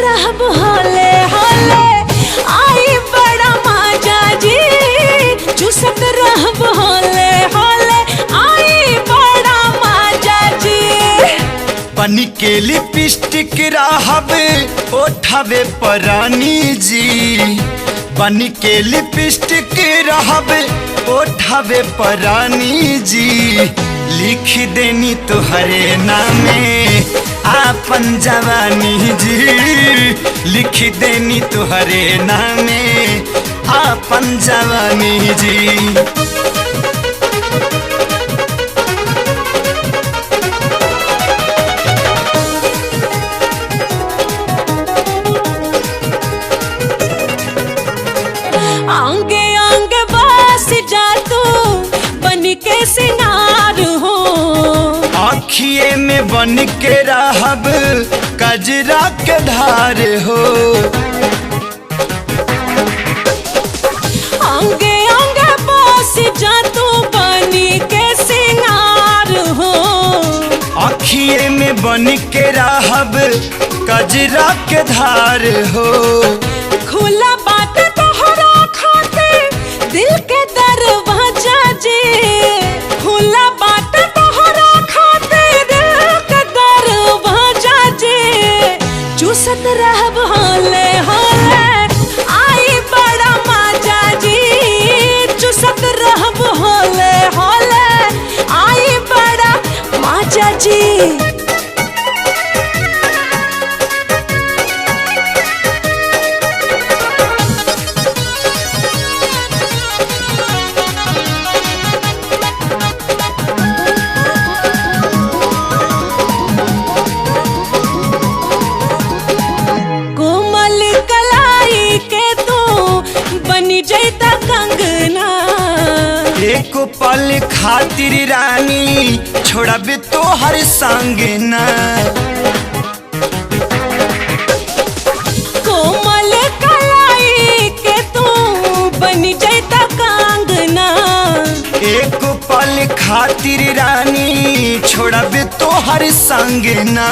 रहब होले होले आई बड़ा मजा जी। चूसत रहब होले होले आई बड़ा मजा जी। बनी के लिपस्टिक रहब ओठवे परानी जी। बनी के लिपस्टिक रहब ओठवे परानी जी। लिख देनी तुहरे नामे आपन जवानी जी। लिख देनी तुहरे नामे आपन जवानी जी। आंगे आंगे बस जा तू बन के सिंगार हो। आँखिए में बन के रहब कजरा के धार हो। आंगे आंगे बस जा तू बन के सिंगार हो। आँखिए में बन के रहब कजरा के धार हो। खुला बात तोहरा खातिर दिल के दरवाजा जी। खुला बात तोहरा खातिर दिल के दरवाजा जी। चूसत रहब होले होले आई बड़ा मजा जी। चूसत रहब होले होले आई बड़ा मजा जी। कोमल कलाई के तू बनी जैता कंगना। एक पल खातिर रानी छोड़ब तो हर संग ना। कोमल कलाई के तू बनी जैता कंगना। एक पल खातिर रानी छोड़ब तो हर संग ना।